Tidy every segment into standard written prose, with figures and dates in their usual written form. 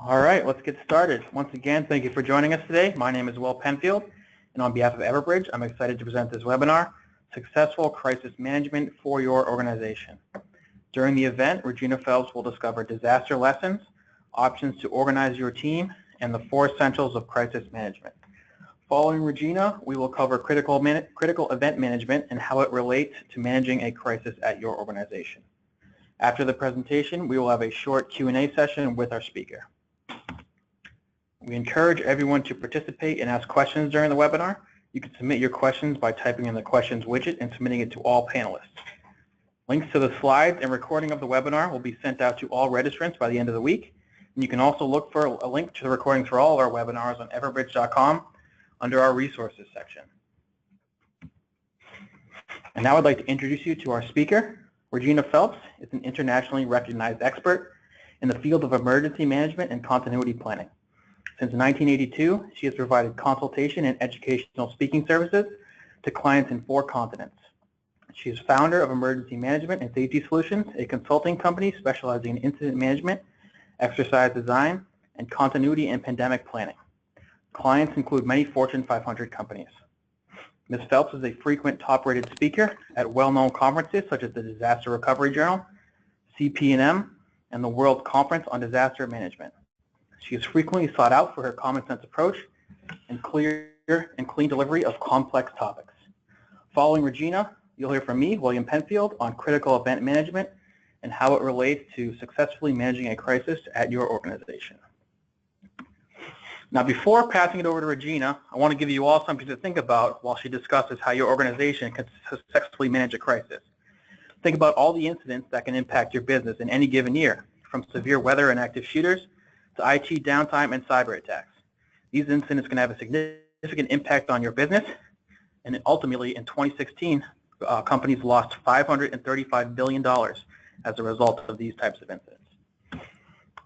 All right, let's get started. Once again, thank you for joining us today. My name is Will Penfield, and on behalf of Everbridge, I'm excited to present this webinar, Successful Crisis Management for Your Organization. During the event, Regina Phelps will discover disaster lessons, options to organize your team, and the 4 essentials of crisis management. Following Regina, we will cover critical event management and how it relates to managing a crisis at your organization. After the presentation, we will have a short Q&A session with our speaker. We encourage everyone to participate and ask questions during the webinar. You can submit your questions by typing in the questions widget and submitting it to all panelists. Links to the slides and recording of the webinar will be sent out to all registrants by the end of the week. And you can also look for a link to the recordings for all of our webinars on everbridge.com under our resources section. And now I'd like to introduce you to our speaker. Regina Phelps is an internationally recognized expert in the field of emergency management and continuity planning. Since 1982, she has provided consultation and educational speaking services to clients in 4 continents. She is founder of Emergency Management and Safety Solutions, a consulting company specializing in incident management, exercise design, and continuity and pandemic planning. Clients include many Fortune 500 companies. Ms. Phelps is a frequent top-rated speaker at well-known conferences such as the Disaster Recovery Journal, CP&M, and the World Conference on Disaster Management. She is frequently sought out for her common-sense approach and clear and clean delivery of complex topics. Following Regina, you'll hear from me, William Penfield, on critical event management and how it relates to successfully managing a crisis at your organization. Now, before passing it over to Regina, I want to give you all something to think about while she discusses how your organization can successfully manage a crisis. Think about all the incidents that can impact your business in any given year, from severe weather and active shooters to IT downtime and cyber attacks. These incidents can have a significant impact on your business, and ultimately in 2016, companies lost $535 billion as a result of these types of incidents.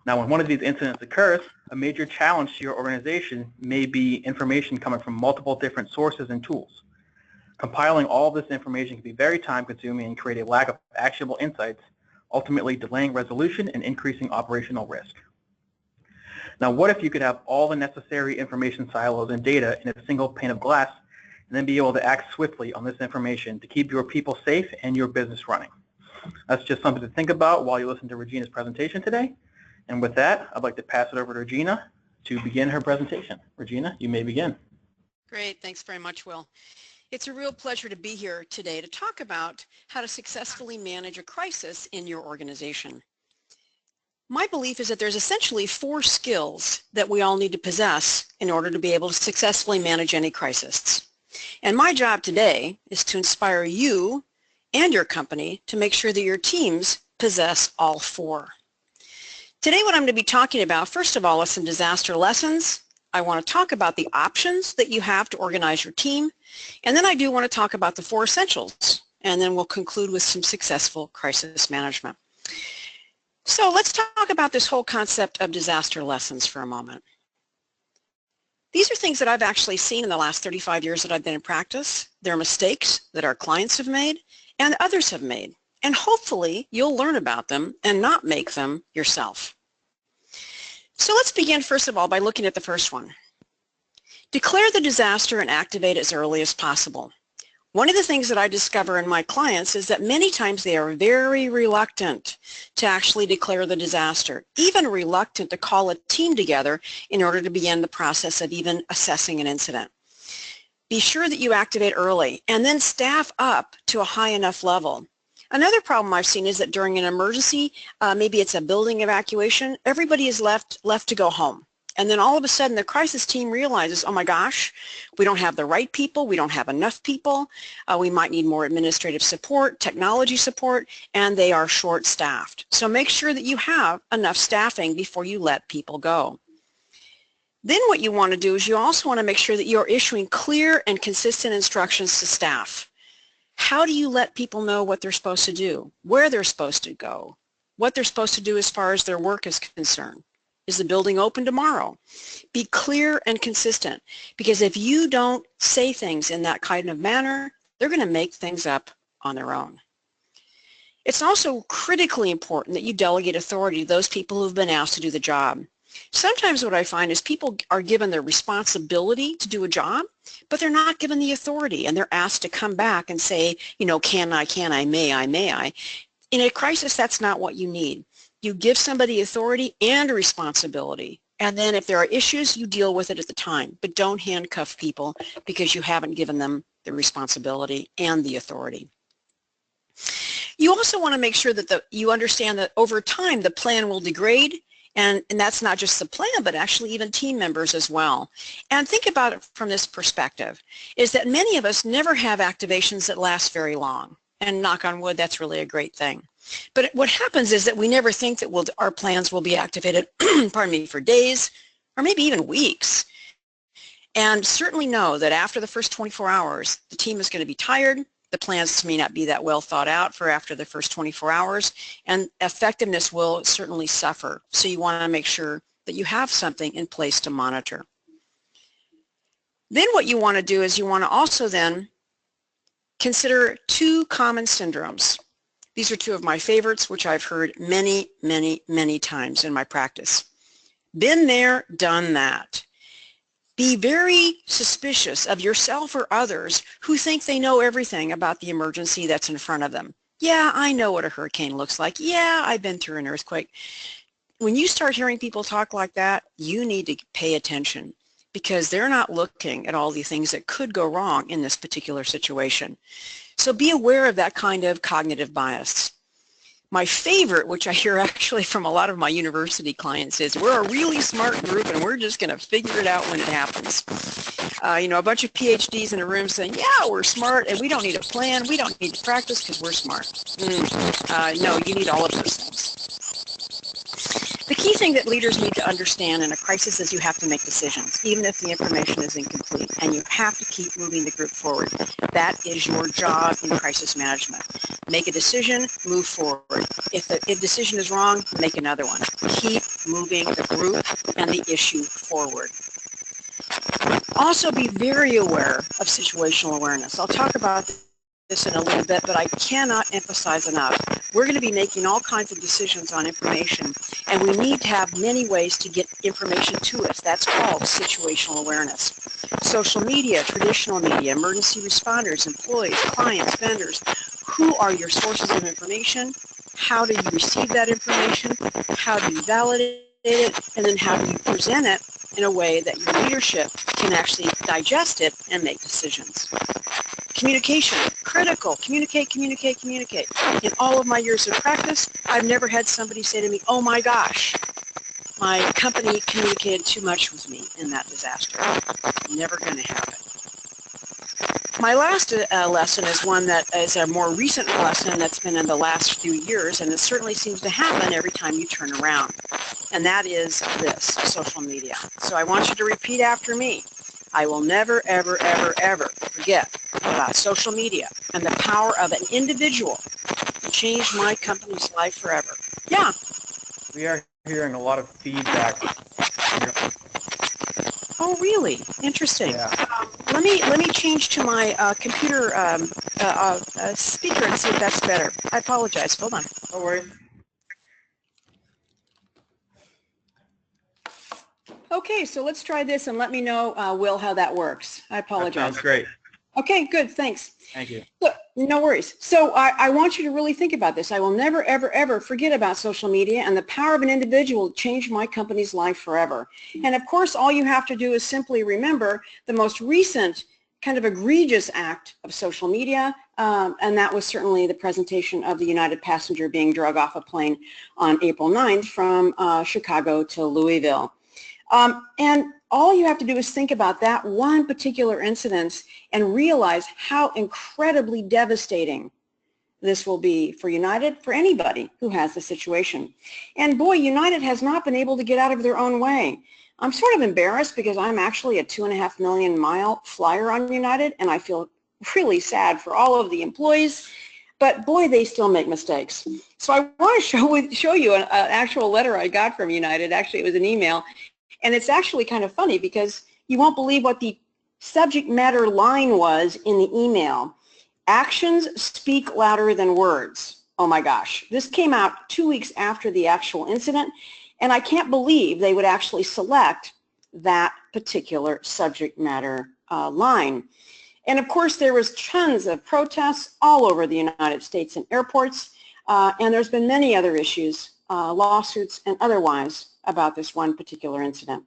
Now, when one of these incidents occurs, a major challenge to your organization may be information coming from multiple different sources and tools. Compiling all of this information can be very time-consuming and create a lack of actionable insights, ultimately delaying resolution and increasing operational risk. Now, what if you could have all the necessary information silos and data in a single pane of glass and then be able to act swiftly on this information to keep your people safe and your business running? That's just something to think about while you listen to Regina's presentation today. And with that, I'd like to pass it over to Regina to begin her presentation. Regina, you may begin. Great. Thanks very much, Will. It's a real pleasure to be here today to talk about how to successfully manage a crisis in your organization. My belief is that there's essentially 4 skills that we all need to possess in order to be able to successfully manage any crisis. And my job today is to inspire you and your company to make sure that your teams possess all 4. Today what I'm going to be talking about, first of all, is some disaster lessons. I want to talk about the options that you have to organize your team. And then I do want to talk about the 4 essentials. And then we'll conclude with some successful crisis management. So let's talk about this whole concept of disaster lessons for a moment. These are things that I've actually seen in the last 35 years that I've been in practice. They're mistakes that our clients have made and others have made. And hopefully you'll learn about them and not make them yourself. So let's begin first of all by looking at the first one. Declare the disaster and activate as early as possible. One of the things that I discover in my clients is that many times they are very reluctant to actually declare the disaster, even reluctant to call a team together in order to begin the process of even assessing an incident. Be sure that you activate early and then staff up to a high enough level. Another problem I've seen is that during an emergency, maybe it's a building evacuation, everybody is left to go home. And then all of a sudden the crisis team realizes, oh my gosh, we don't have the right people, we don't have enough people, we might need more administrative support, technology support, and they are short-staffed. So make sure that you have enough staffing before you let people go. Then what you want to do is you also want to make sure that you're issuing clear and consistent instructions to staff. How do you let people know what they're supposed to do, where they're supposed to go, what they're supposed to do as far as their work is concerned? Is the building open tomorrow? Be clear and consistent, because if you don't say things in that kind of manner, they're going to make things up on their own. It's also critically important that you delegate authority to those people who have been asked to do the job. Sometimes what I find is people are given the responsibility to do a job, but they're not given the authority, and they're asked to come back and say, you know, can I, may I. In a crisis, that's not what you need. You give somebody authority and a responsibility, and then if there are issues, you deal with it at the time, but don't handcuff people because you haven't given them the responsibility and the authority. You also want to make sure that you understand that over time the plan will degrade, and that's not just the plan, but actually even team members as well. And think about it from this perspective, is that many of us never have activations that last very long. And knock on wood, that's really a great thing. But what happens is that we never think that our plans will be activated, pardon me, for days or maybe even weeks. And certainly know that after the first 24 hours, the team is going to be tired. The plans may not be that well thought out for after the first 24 hours, and effectiveness will certainly suffer. So you want to make sure that you have something in place to monitor. Then what you want to do is you want to also then consider two common syndromes. These are two of my favorites, which I've heard many, many, many times in my practice. Been there, done that. Be very suspicious of yourself or others who think they know everything about the emergency that's in front of them. Yeah, I know what a hurricane looks like. Yeah, I've been through an earthquake. When you start hearing people talk like that, you need to pay attention because they're not looking at all the things that could go wrong in this particular situation. So be aware of that kind of cognitive bias. My favorite, which I hear actually from a lot of my university clients, is we're a really smart group and we're just going to figure it out when it happens. You know, a bunch of PhDs in a room saying, yeah, we're smart and we don't need a plan, we don't need to practice because we're smart. No, you need all of those things. The key thing that leaders need to understand in a crisis is you have to make decisions, even if the information is incomplete, and you have to keep moving the group forward. That is your job in crisis management. Make a decision, move forward. If the decision is wrong, make another one. Keep moving the group and the issue forward. Also be very aware of situational awareness. I'll talk about this in a little bit, but I cannot emphasize enough. We're going to be making all kinds of decisions on information, and we need to have many ways to get information to us. That's called situational awareness. Social media, traditional media, emergency responders, employees, clients, vendors. Who are your sources of information? How do you receive that information? How do you validate it? And then how do you present it in a way that your leadership can actually digest it and make decisions? Communication, critical. Communicate, communicate, communicate. In all of my years of practice, I've never had somebody say to me, oh my gosh, my company communicated too much with me in that disaster. Never going to happen. My last lesson is one that is a more recent lesson that's been in the last few years, and it certainly seems to happen every time you turn around. And that is this, social media. So I want you to repeat after me. I will never, ever, ever, ever forget about social media and the power of an individual to change my company's life forever. Yeah. We are hearing a lot of feedback. Oh, really? Interesting. Yeah. Let me change to my computer speaker and see if that's better. I apologize. Hold on. No worries. Okay, so let's try this and let me know, Will, how that works. I apologize. That sounds great. Okay, good. Thanks. Thank you. Look, no worries. So I want you to really think about this. I will never, ever, ever forget about social media and the power of an individual to change my company's life forever. And of course, all you have to do is simply remember the most recent kind of egregious act of social media, and that was certainly the presentation of the United passenger being drug off a plane on April 9th from Chicago to Louisville. And all you have to do is think about that one particular incident and realize how incredibly devastating this will be for United, for anybody who has the situation. And boy, United has not been able to get out of their own way. I'm sort of embarrassed because I'm actually a 2.5 million mile flyer on United, and I feel really sad for all of the employees. But boy, they still make mistakes. So I want to show you an actual letter I got from United. Actually, it was an email. And it's actually kind of funny because you won't believe what the subject matter line was in the email. Actions speak louder than words. Oh my gosh. This came out 2 weeks after the actual incident. And I can't believe they would actually select that particular subject matter line. And of course, there was tons of protests all over the United States in airports, and there's been many other issues, lawsuits and otherwise, about this one particular incident.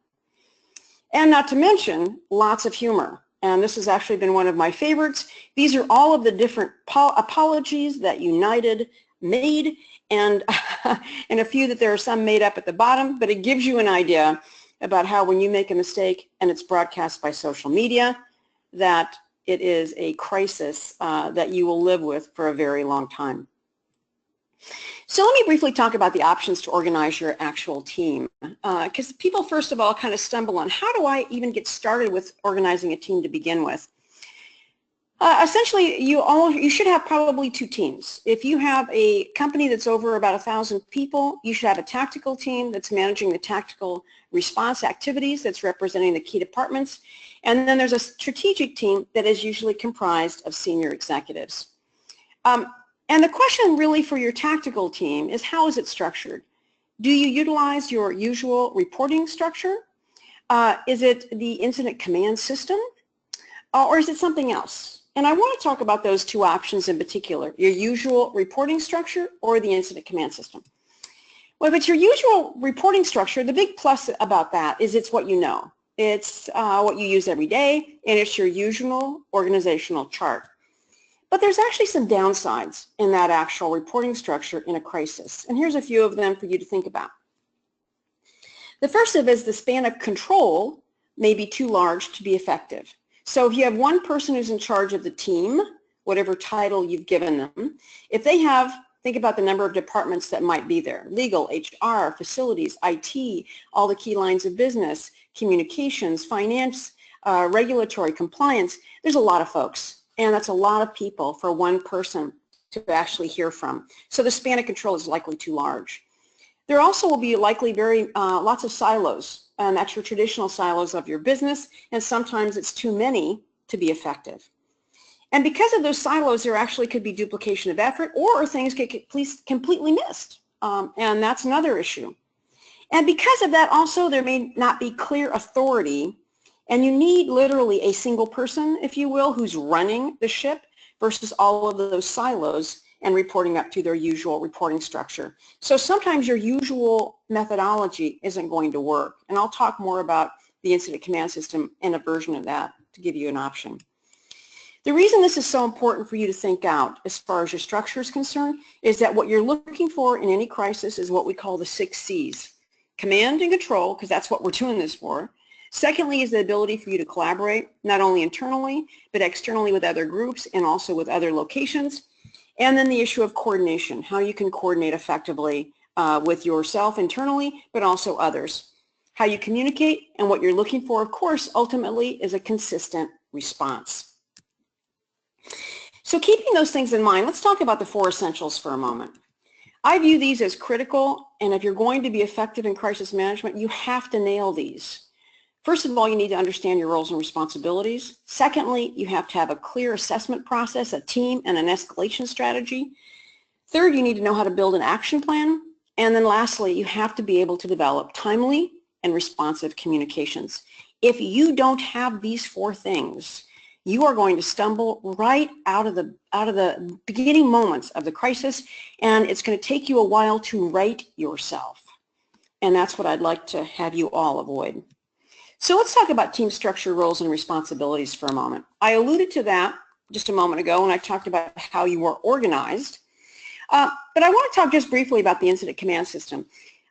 And not to mention, lots of humor. And this has actually been one of my favorites. These are all of the different apologies that United made, and, and a few that there are some made up at the bottom, but it gives you an idea about how when you make a mistake and it's broadcast by social media, that it is a crisis that you will live with for a very long time. So let me briefly talk about the options to organize your actual team, because people first of all kind of stumble on, how do I even get started with organizing a team to begin with? Essentially, you should have probably two teams. If you have a company that's over about 1,000 people, you should have a tactical team that's managing the tactical response activities, that's representing the key departments, and then there's a strategic team that is usually comprised of senior executives. And the question really for your tactical team is, how is it structured? Do you utilize your usual reporting structure? Is it the incident command system? Or is it something else? And I want to talk about those two options in particular, your usual reporting structure or the incident command system. Well, if it's your usual reporting structure, the big plus about that is it's what you know. It's what you use every day, and it's your usual organizational chart. But there's actually some downsides in that actual reporting structure in a crisis. And here's a few of them for you to think about. The first of is the span of control may be too large to be effective. So if you have one person who's in charge of the team, whatever title you've given them, if they have, think about the number of departments that might be there: legal, HR, facilities, IT, all the key lines of business, communications, finance, regulatory, compliance. There's a lot of folks, and that's a lot of people for one person to actually hear from. So the span of control is likely too large. There also will be likely lots of silos, and that's your traditional silos of your business, and sometimes it's too many to be effective. And because of those silos, there actually could be duplication of effort, or things get completely missed, and that's another issue. And because of that also, there may not be clear authority, and you need literally a single person, if you will, who's running the ship versus all of those silos and reporting up to their usual reporting structure. So sometimes your usual methodology isn't going to work, and I'll talk more about the incident command system and a version of that to give you an option. The reason this is so important for you to think out as far as your structure is concerned is that what you're looking for in any crisis is what we call the 6 C's. Command and control, because that's what we're doing this for. Secondly is the ability for you to collaborate, not only internally, but externally with other groups and also with other locations. And then the issue of coordination, how you can coordinate effectively with yourself internally, but also others. How you communicate, and what you're looking for, of course, ultimately is a consistent response. So keeping those things in mind, let's talk about the 4 essentials for a moment. I view these as critical, and if you're going to be effective in crisis management, you have to nail these. First of all, you need to understand your roles and responsibilities. Secondly, you have to have a clear assessment process, a team, and an escalation strategy. Third, you need to know how to build an action plan. And then lastly, you have to be able to develop timely and responsive communications. If you don't have these 4 things, you are going to stumble right out of the beginning moments of the crisis, and it's going to take you a while to right yourself. And that's what I'd like to have you all avoid. So let's talk about team structure, roles, and responsibilities for a moment. I alluded to that just a moment ago when I talked about how you were organized. But I want to talk just briefly about the incident command system.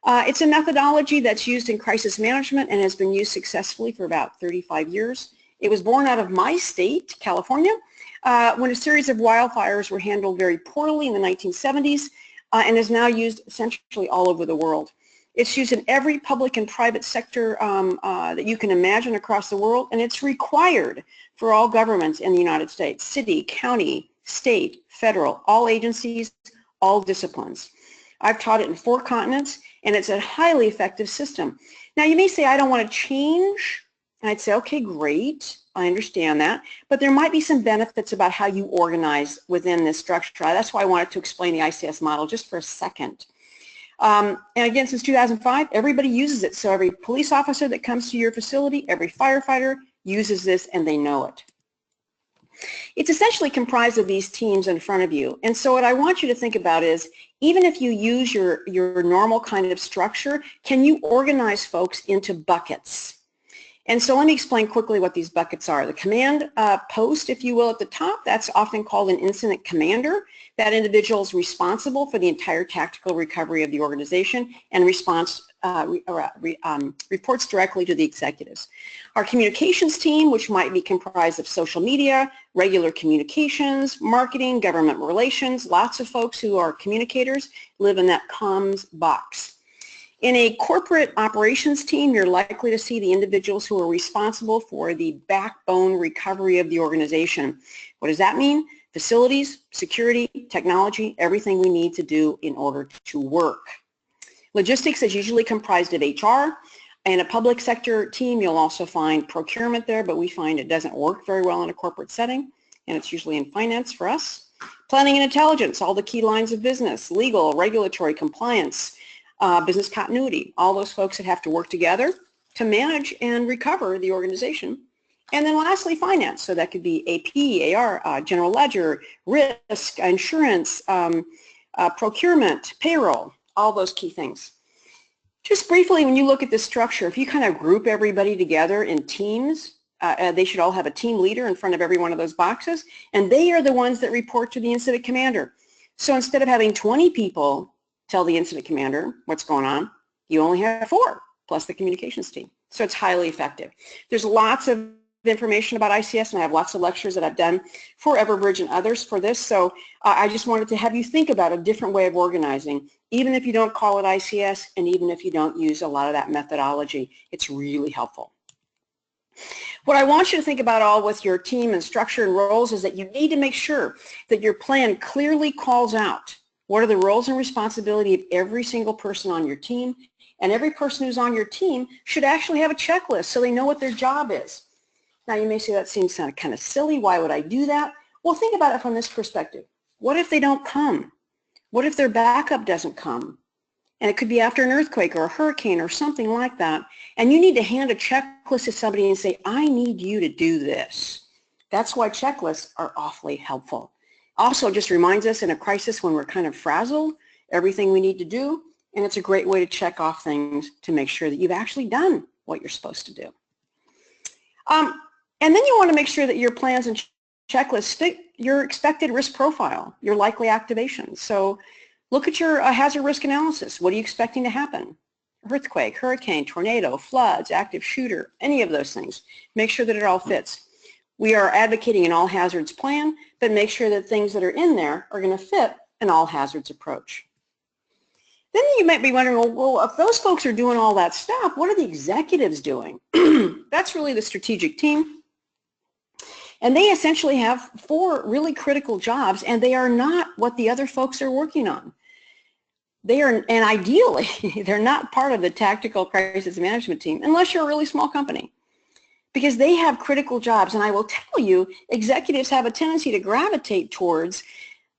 It's a methodology that's used in crisis management and has been used successfully for about 35 years. It was born out of my state, California, when a series of wildfires were handled very poorly in the 1970s and is now used essentially all over the world. It's used in every public and private sector that you can imagine across the world, and it's required for all governments in the United States: city, county, state, federal, all agencies, all disciplines. I've taught it in 4 continents, and it's a highly effective system. Now, you may say, I don't want to change, and I'd say, okay, great, I understand that, but there might be some benefits about how you organize within this structure. That's why I wanted to explain the ICS model just for a second. And again, since 2005, everybody uses it. So every police officer that comes to your facility, every firefighter uses this, and they know it. It's essentially comprised of these teams in front of you. And so what I want you to think about is, even if you use your normal kind of structure, can you organize folks into buckets? And so let me explain quickly what these buckets are. The command post, if you will, at the top, that's often called an incident commander. That individual is responsible for the entire tactical recovery of the organization and reports directly to the executives. Our communications team, which might be comprised of social media, regular communications, marketing, government relations, lots of folks who are communicators live in that comms box. In a corporate operations team, you're likely to see the individuals who are responsible for the backbone recovery of the organization. What does that mean? Facilities, security, technology, everything we need to do in order to work. Logistics is usually comprised of HR. In a public sector team, you'll also find procurement there, but we find it doesn't work very well in a corporate setting, and it's usually in finance for us. Planning and intelligence, all the key lines of business, legal, regulatory, compliance, business continuity, all those folks that have to work together to manage and recover the organization. And then lastly, finance. So that could be AP, AR, general ledger, risk, insurance, procurement, payroll, all those key things. Just briefly, when you look at this structure, if you kind of group everybody together in teams, they should all have a team leader in front of every one of those boxes, and they are the ones that report to the incident commander. So instead of having 20 people tell the incident commander what's going on, you only have 4 plus the communications team. So it's highly effective. There's lots of information about ICS, and I have lots of lectures that I've done for Everbridge and others for this. So I just wanted to have you think about a different way of organizing, even if you don't call it ICS and even if you don't use a lot of that methodology. It's really helpful. What I want you to think about all with your team and structure and roles is that you need to make sure that your plan clearly calls out what are the roles and responsibility of every single person on your team, and every person who's on your team should actually have a checklist so they know what their job is. Now you may say that seems kind of silly. Why would I do that? Well, think about it from this perspective. What if they don't come? What if their backup doesn't come? And it could be after an earthquake or a hurricane or something like that, and you need to hand a checklist to somebody and say, I need you to do this. That's why checklists are awfully helpful. Also, it just reminds us in a crisis when we're kind of frazzled, everything we need to do, and it's a great way to check off things to make sure that you've actually done what you're supposed to do. And then you want to make sure that your plans and checklists fit your expected risk profile, your likely activations. So look at your hazard risk analysis. What are you expecting to happen? Earthquake, hurricane, tornado, floods, active shooter, any of those things. Make sure that it all fits. We are advocating an all hazards plan, but make sure that things that are in there are going to fit an all hazards approach. Then you might be wondering, well, if those folks are doing all that stuff, what are the executives doing? That's really the strategic team. And they essentially have 4 really critical jobs, and they are not what the other folks are working on. They are, and ideally, they're not part of the tactical crisis management team unless you're a really small company, because they have critical jobs. And I will tell you, executives have a tendency to gravitate towards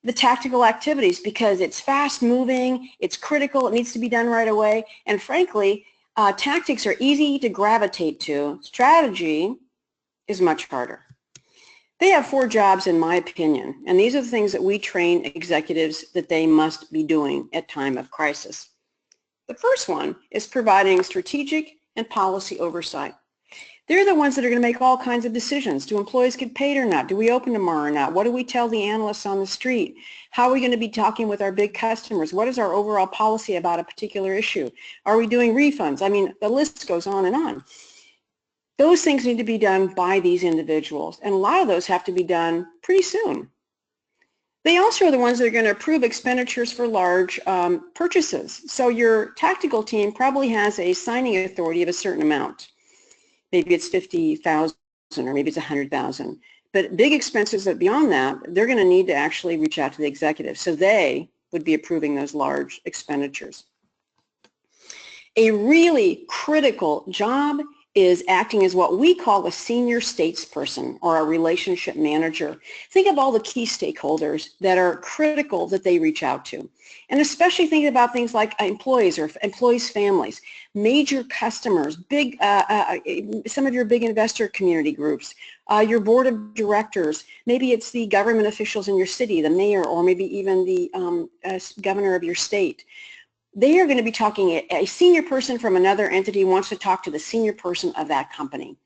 the tactical activities because it's fast moving, it's critical, it needs to be done right away, and frankly, tactics are easy to gravitate to. Strategy is much harder. They have 4 jobs in my opinion, and these are the things that we train executives that they must be doing at time of crisis. The first one is providing strategic and policy oversight. They're the ones that are going to make all kinds of decisions. Do employees get paid or not? Do we open tomorrow or not? What do we tell the analysts on the street? How are we going to be talking with our big customers? What is our overall policy about a particular issue? Are we doing refunds? I mean, the list goes on and on. Those things need to be done by these individuals, and a lot of those have to be done pretty soon. They also are the ones that are going to approve expenditures for large purchases. So your tactical team probably has a signing authority of a certain amount. Maybe it's 50,000 or maybe it's 100,000. But big expenses that beyond that, they're going to need to actually reach out to the executive. So they would be approving those large expenditures. A really critical job is acting as what we call a senior statesperson or a relationship manager. Think of all the key stakeholders that are critical that they reach out to. And especially thinking about things like employees or employees' families, major customers, big, some of your big investor community groups, your board of directors, maybe it's the government officials in your city, the mayor, or maybe even the governor of your state. They are going to be talking, a senior person from another entity wants to talk to the senior person of that company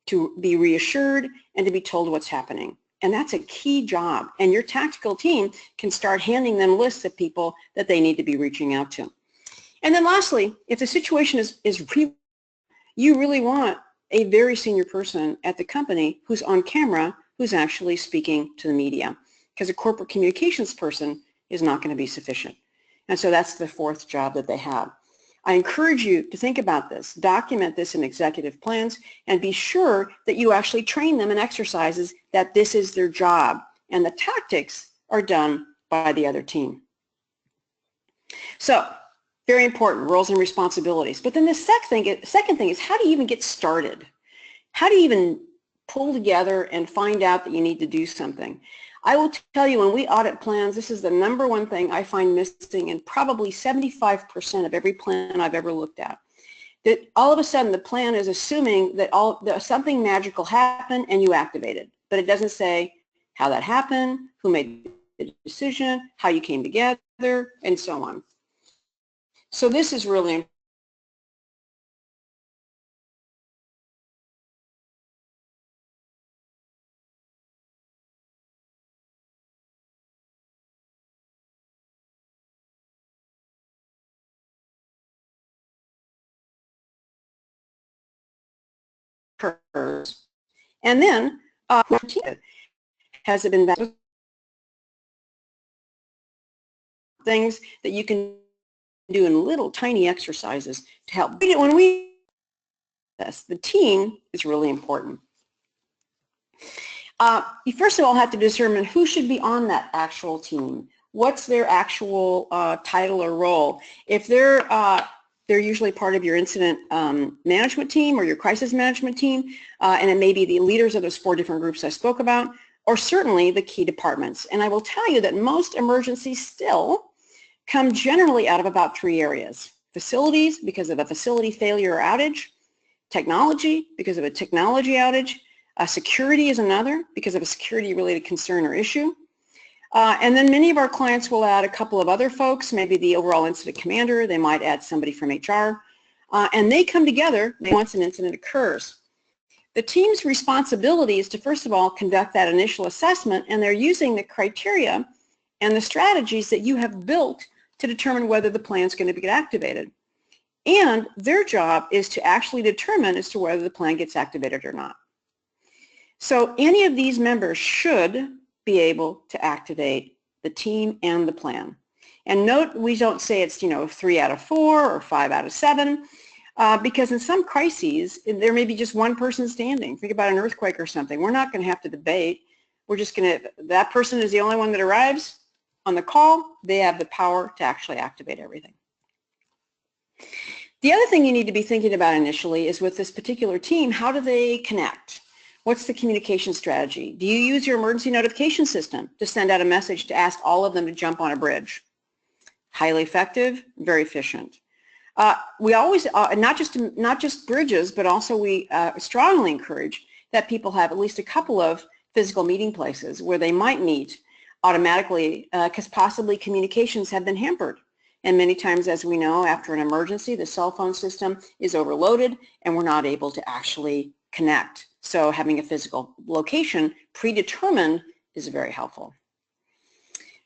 to be reassured and to be told what's happening. And that's a key job. And your tactical team can start handing them lists of people that they need to be reaching out to. And then lastly, if the situation is you really want a very senior person at the company who's on camera, who's actually speaking to the media, because a corporate communications person is not going to be sufficient. And so that's the fourth job that they have. I encourage you to think about this, document this in executive plans, and be sure that you actually train them in exercises that this is their job, and the tactics are done by the other team. So, very important, roles and responsibilities. But then the second thing is, how do you even get started? How do you even pull together and find out that you need to do something? I will tell you, when we audit plans, this is the number one thing I find missing in probably 75% of every plan I've ever looked at. That all of a sudden the plan is assuming that something magical happened and you activate it, but it doesn't say how that happened, who made the decision, how you came together, and so on. So this is really important. And then has it been things that you can do in little tiny exercises to help. When we the team is really important. You first of all have to determine who should be on that actual team. What's their actual title or role? If they're usually part of your incident management team or your crisis management team, and it may be the leaders of those 4 different groups I spoke about, or certainly the key departments. And I will tell you that most emergencies still come generally out of about 3 areas. Facilities, because of a facility failure or outage. Technology, because of a technology outage. Security is another, because of a security-related concern or issue. And then many of our clients will add a couple of other folks, maybe the overall incident commander, they might add somebody from HR, and they come together once an incident occurs. The team's responsibility is to, first of all, conduct that initial assessment, and they're using the criteria and the strategies that you have built to determine whether the plan is going to get activated. And their job is to actually determine as to whether the plan gets activated or not. So any of these members should be able to activate the team and the plan. And note, we don't say it's 3 out of 4 or 5 out of 7, because in some crises there may be just one person standing. Think about an earthquake or something. We're not going to have to debate. We're just going to, that person is the only one that arrives on the call. They have the power to actually activate everything. The other thing you need to be thinking about initially is, with this particular team, how do they connect? What's the communication strategy? Do you use your emergency notification system to send out a message to ask all of them to jump on a bridge? Highly effective, very efficient. We always, not just bridges, but also we strongly encourage that people have at least a couple of physical meeting places where they might meet automatically, because possibly communications have been hampered. And many times, as we know, after an emergency, the cell phone system is overloaded and we're not able to actually connect. So having a physical location predetermined is very helpful.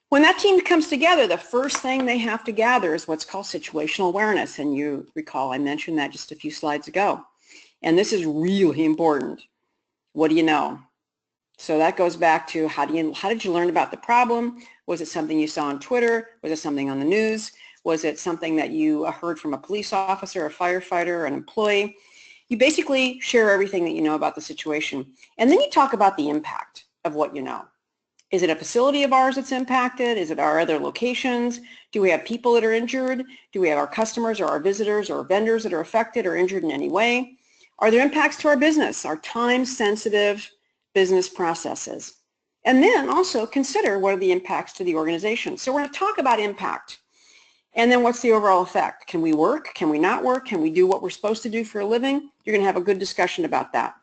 When that team comes together, the first thing they have to gather is what's called situational awareness. And you recall I mentioned that just a few slides ago. And this is really important. What do you know? So that goes back to how did you learn about the problem? Was it something you saw on Twitter? Was it something on the news? Was it something that you heard from a police officer, a firefighter, an employee? You basically share everything that you know about the situation. And then you talk about the impact of what you know. Is it a facility of ours that's impacted? Is it our other locations? Do we have people that are injured? Do we have our customers or our visitors or vendors that are affected or injured in any way? Are there impacts to our business, our time-sensitive business processes? And then also consider what are the impacts to the organization. So we're going to talk about impact. And then what's the overall effect? Can we work? Can we not work? Can we do what we're supposed to do for a living? You're going to have a good discussion about that.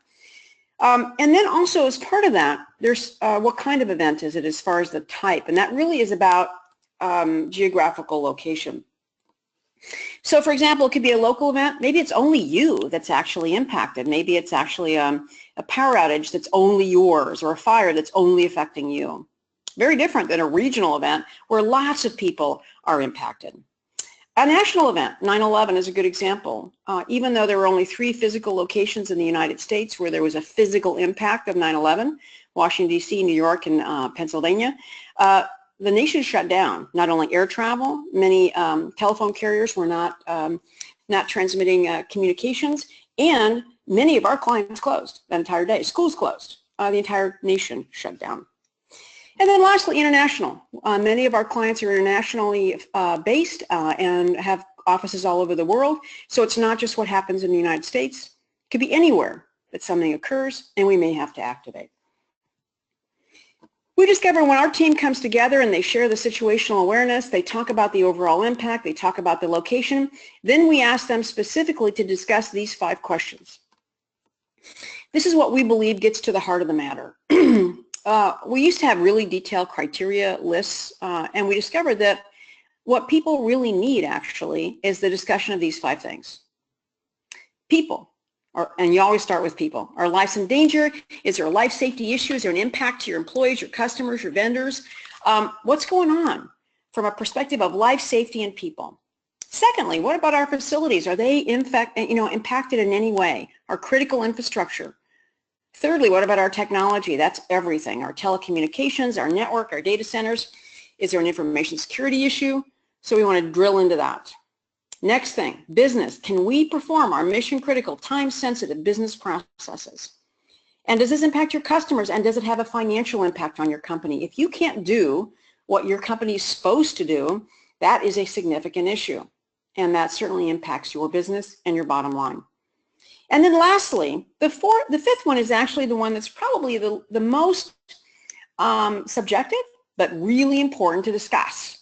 And then also as part of that, there's what kind of event is it as far as the type? And that really is about geographical location. So for example, it could be a local event. Maybe it's only you that's actually impacted. Maybe it's actually a power outage that's only yours, or a fire that's only affecting you. Very different than a regional event where lots of people are impacted. A national event, 9/11 is a good example. Even though there were only 3 physical locations in the United States where there was a physical impact of 9/11, Washington, D.C., New York, and Pennsylvania, the nation shut down. Not only air travel, many telephone carriers were not transmitting communications, and many of our clients closed that entire day. Schools closed. The entire nation shut down. And then lastly, international. Many of our clients are internationally based and have offices all over the world. So it's not just what happens in the United States. It could be anywhere that something occurs and we may have to activate. We discover when our team comes together and they share the situational awareness, they talk about the overall impact, they talk about the location, then we ask them specifically to discuss these 5 questions. This is what we believe gets to the heart of the matter. We used to have really detailed criteria lists, and we discovered that what people really need actually is the discussion of these 5 things. People. And you always start with people. Are lives in danger? Is there a life safety issue? Is there an impact to your employees, your customers, your vendors? What's going on from a perspective of life safety and people? Secondly, what about our facilities? Are they impacted in any way? Our critical infrastructure? Thirdly, what about our technology? That's everything. Our telecommunications, our network, our data centers. Is there an information security issue? So we want to drill into that. Next thing, business. Can we perform our mission-critical, time-sensitive business processes? And does this impact your customers, and does it have a financial impact on your company? If you can't do what your company is supposed to do, that is a significant issue, and that certainly impacts your business and your bottom line. And then lastly, the 5th one is actually the one that's probably the most subjective, but really important to discuss.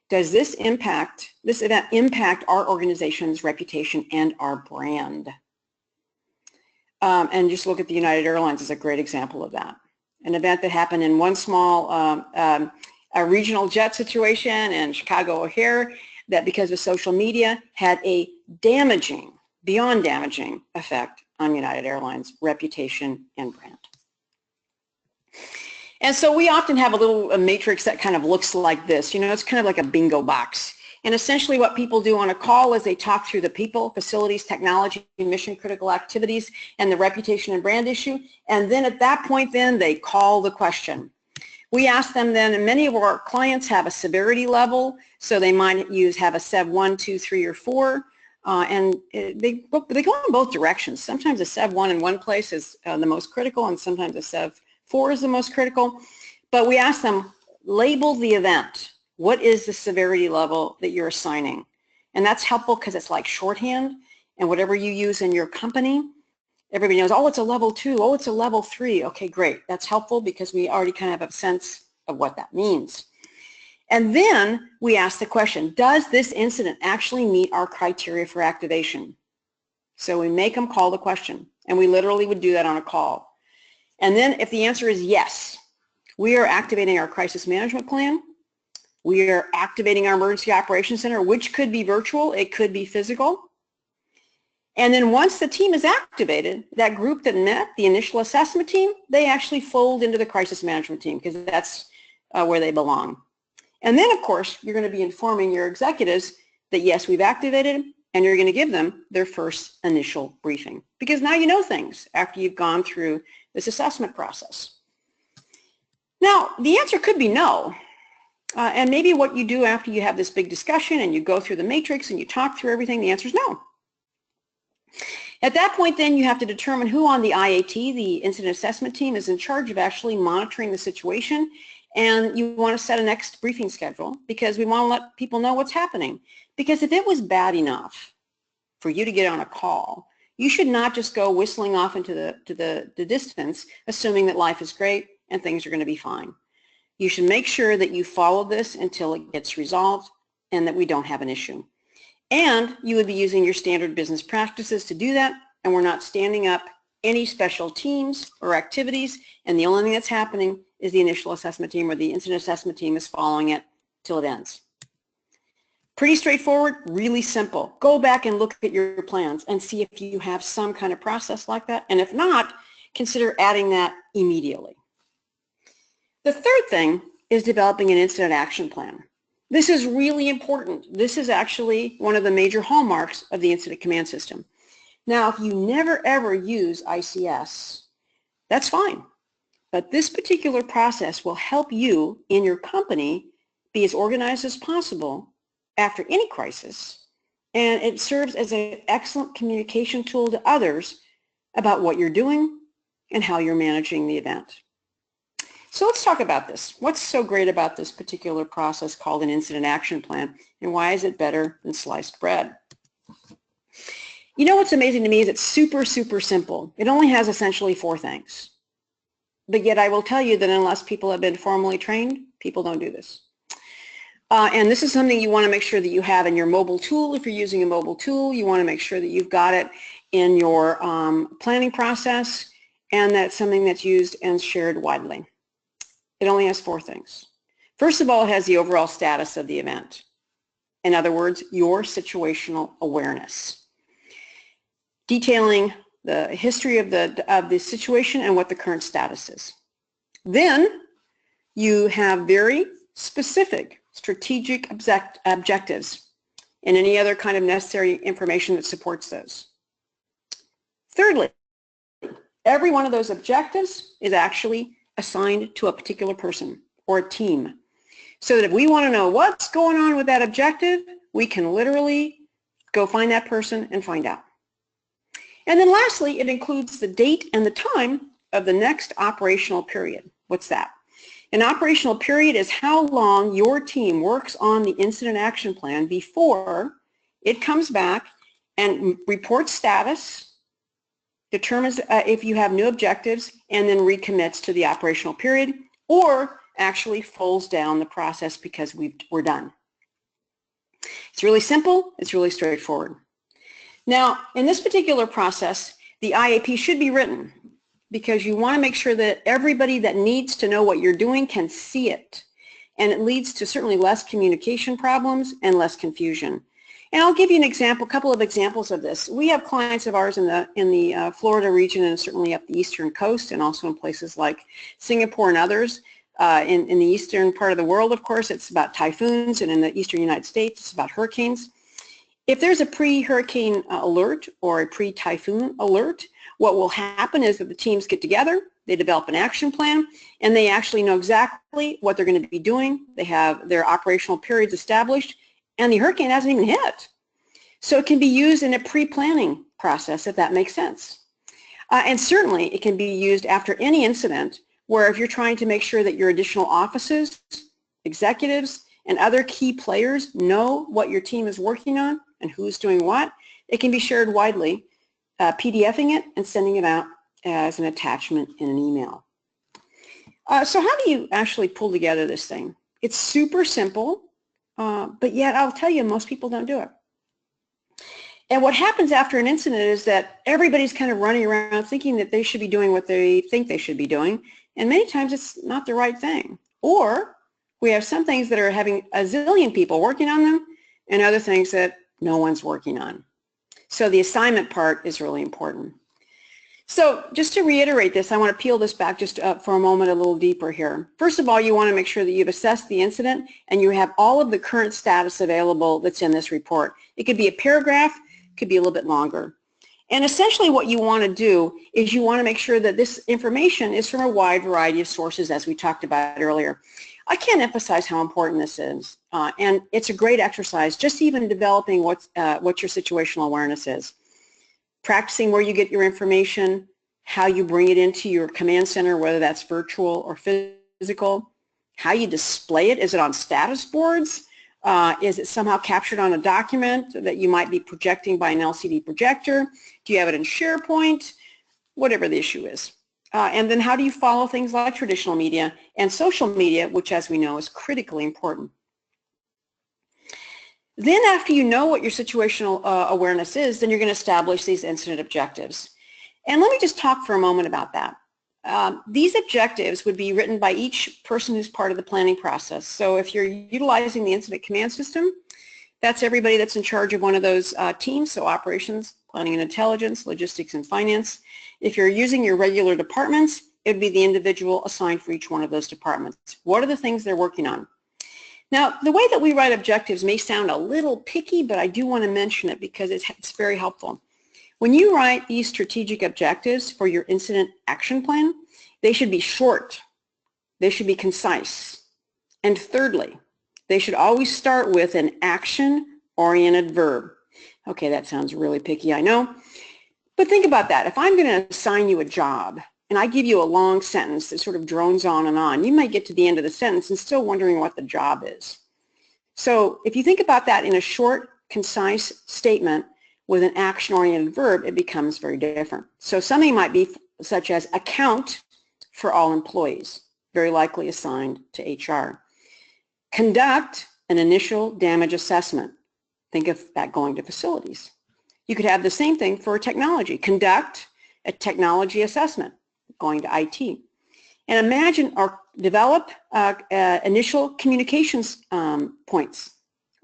Does this event impact our organization's reputation and our brand? And just look at the United Airlines as a great example of that. An event that happened in one small a regional jet situation in Chicago O'Hare that because of social media had a damaging, beyond damaging effect on United Airlines' reputation and brand. And so we often have a matrix that kind of looks like this. You know, it's kind of like a bingo box. And essentially what people do on a call is they talk through the people, facilities, technology, mission-critical activities, and the reputation and brand issue. And then at that point then they call the question. We ask them then, and many of our clients have a severity level, so they might have a SEV 1, 2, 3, or 4. And they go in both directions. Sometimes a SEV 1 in one place is the most critical, and sometimes a SEV 4 is the most critical. But we ask them, label the event. What is the severity level that you're assigning? And that's helpful because it's like shorthand, and whatever you use in your company, everybody knows, oh, it's a level 2, oh, it's a level 3. Okay, great. That's helpful because we already kind of have a sense of what that means. And then we ask the question, does this incident actually meet our criteria for activation? So we make them call the question, and we literally would do that on a call. And then if the answer is yes, we are activating our crisis management plan. We are activating our emergency operations center, which could be virtual, it could be physical. And then once the team is activated, that group that met, the initial assessment team, they actually fold into the crisis management team because that's where they belong. And then, of course, you're going to be informing your executives that, yes, we've activated, and you're going to give them their first initial briefing. Because now you know things after you've gone through this assessment process. Now, the answer could be no. And maybe what you do after you have this big discussion and you go through the matrix and you talk through everything, the answer is no. At that point, then, you have to determine who on the IAT, the Incident Assessment Team, is in charge of actually monitoring the situation. And you want to set a next briefing schedule because we want to let people know what's happening. Because if it was bad enough for you to get on a call, You should not just go whistling off into the distance, assuming that life is great and things are going to be fine. You should make sure that you follow this until it gets resolved and that we don't have an issue. And you would be using your standard business practices to do that, and we're not standing up any special teams or activities, and the only thing that's happening is the initial assessment team or the incident assessment team is following it till it ends. Pretty straightforward, really simple. Go back and look at your plans and see if you have some kind of process like that, and if not, consider adding that immediately. The third thing is developing an incident action plan. This is really important. This is actually one of the major hallmarks of the incident command system. Now, if you never ever use ICS, that's fine. But this particular process will help you in your company be as organized as possible after any crisis, and it serves as an excellent communication tool to others about what you're doing and how you're managing the event. So let's talk about this. What's so great about this particular process called an incident action plan, and why is it better than sliced bread? You know what's amazing to me is it's super, super simple. It only has essentially 4 things. But yet I will tell you that unless people have been formally trained, people don't do this. And this is something you want to make sure that you have in your mobile tool. If you're using a mobile tool, you want to make sure that you've got it in your planning process, and that's something that's used and shared widely. It only has 4 things. First of all, it has the overall status of the event. In other words, your situational awareness, detailing the history of the situation and what the current status is. Then you have very specific strategic objectives and any other kind of necessary information that supports those. Thirdly, every one of those objectives is actually assigned to a particular person or a team, so that if we want to know what's going on with that objective, we can literally go find that person and find out. And then lastly, it includes the date and the time of the next operational period. What's that? An operational period is how long your team works on the incident action plan before it comes back and reports status, determines if you have new objectives, and then recommits to the operational period, or actually folds down the process because we're done. It's really simple. It's really straightforward. Now, in this particular process, the IAP should be written because you want to make sure that everybody that needs to know what you're doing can see it. And it leads to certainly less communication problems and less confusion. And I'll give you an example, a couple of examples of this. We have clients of ours in the Florida region and certainly up the eastern coast, and also in places like Singapore and others. In the eastern part of the world, of course, it's about typhoons, and in the eastern United States, it's about hurricanes. If there's a pre-hurricane alert or a pre-typhoon alert, what will happen is that the teams get together, they develop an action plan, and they actually know exactly what they're going to be doing. They have their operational periods established, and the hurricane hasn't even hit. So it can be used in a pre-planning process, if that makes sense. And certainly it can be used after any incident, where if you're trying to make sure that your additional offices, executives, and other key players know what your team is working on and who's doing what, it can be shared widely, PDFing it and sending it out as an attachment in an email. So how do you actually pull together this thing? It's super simple, but yet I'll tell you, most people don't do it. And what happens after an incident is that everybody's kind of running around thinking that they should be doing what they think they should be doing, and many times it's not the right thing. Or we have some things that are having a zillion people working on them, and other things that no one's working on. So the assignment part is really important. So just to reiterate this, I want to peel this back just for a moment a little deeper here. First of all, you want to make sure that you've assessed the incident and you have all of the current status available that's in this report. It could be a paragraph, it could be a little bit longer. And essentially what you want to do is you want to make sure that this information is from a wide variety of sources, as we talked about earlier. I can't emphasize how important this is, and it's a great exercise, just even developing what your situational awareness is. Practicing where you get your information, how you bring it into your command center, whether that's virtual or physical, how you display it. Is it on status boards? Is it somehow captured on a document that you might be projecting by an LCD projector? Do you have it in SharePoint? Whatever the issue is. And then how do you follow things like traditional media and social media, which as we know is critically important. Then after you know what your situational awareness is, then you're going to establish these incident objectives. And let me just talk for a moment about that. These objectives would be written by each person who's part of the planning process. So if you're utilizing the incident command system, that's everybody that's in charge of one of those teams, so operations, planning and intelligence, logistics and finance. If you're using your regular departments, it would be the individual assigned for each one of those departments. What are the things they're working on? Now, the way that we write objectives may sound a little picky, but I do want to mention it because it's very helpful. When you write these strategic objectives for your incident action plan, they should be short, they should be concise, and thirdly, they should always start with an action-oriented verb. Okay, that sounds really picky, I know, but think about that. If I'm going to assign you a job and I give you a long sentence that sort of drones on, you might get to the end of the sentence and still wondering what the job is. So if you think about that in a short, concise statement, with an action-oriented verb, it becomes very different. So something might be such as account for all employees, very likely assigned to HR. Conduct an initial damage assessment. Think of that going to facilities. You could have the same thing for technology. Conduct a technology assessment, going to IT. And imagine or develop initial communications points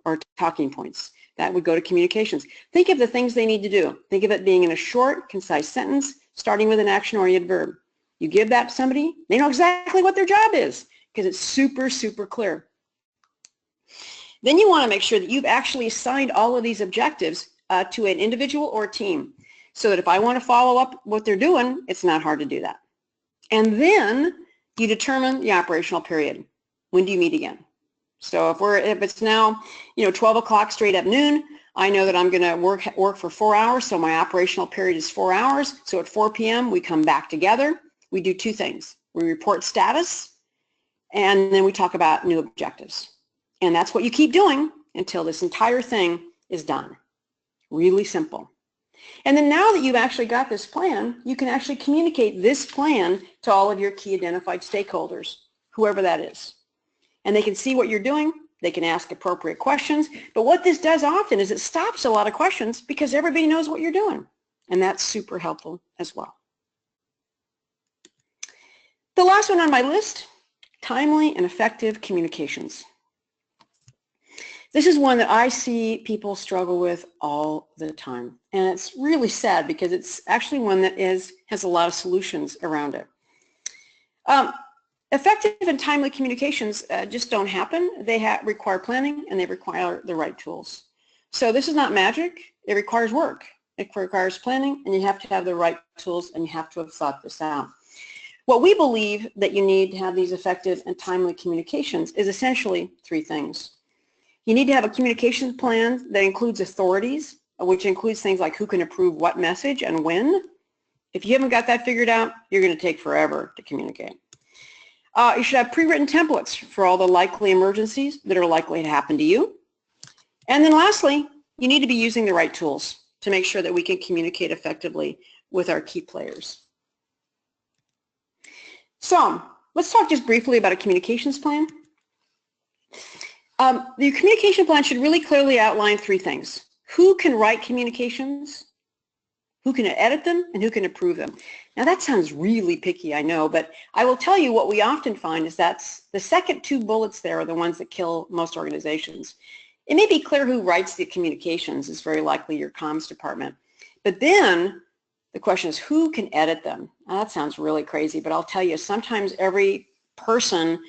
or talking points. That would go to communications. Think of the things they need to do. Think of it being in a short, concise sentence, starting with an action-oriented verb. You give that to somebody, they know exactly what their job is because it's super, super clear. Then you want to make sure that you've actually assigned all of these objectives to an individual or team so that if I want to follow up what they're doing, it's not hard to do that. And then you determine the operational period. When do you meet again? So if it's now 12 o'clock straight up noon, I know that I'm going to work for 4 hours, so my operational period is 4 hours. So at 4 p.m. we come back together. We do two things. We report status, and then we talk about new objectives. And that's what you keep doing until this entire thing is done. Really simple. And then now that you've actually got this plan, you can actually communicate this plan to all of your key identified stakeholders, whoever that is. And they can see what you're doing, they can ask appropriate questions, but what this does often is it stops a lot of questions because everybody knows what you're doing, and that's super helpful as well. The last one on my list, timely and effective communications. This is one that I see people struggle with all the time, and it's really sad because it's actually one that has a lot of solutions around it. Effective and timely communications just don't happen. They require planning and they require the right tools. So this is not magic. It requires work. It requires planning, and you have to have the right tools, and you have to have thought this out. What we believe that you need to have these effective and timely communications is essentially three things. You need to have a communications plan that includes authorities, which includes things like who can approve what message and when. If you haven't got that figured out, you're going to take forever to communicate. You should have pre-written templates for all the likely emergencies that are likely to happen to you. And then lastly, you need to be using the right tools to make sure that we can communicate effectively with our key players. So let's talk just briefly about a communications plan. The communication plan should really clearly outline three things. Who can write communications, who can edit them, and who can approve them. Now that sounds really picky, I know, but I will tell you what we often find is that's the second two bullets there are the ones that kill most organizations. It may be clear who writes the communications. It's very likely your comms department. But then the question is who can edit them? Now, that sounds really crazy, but I'll tell you, sometimes every person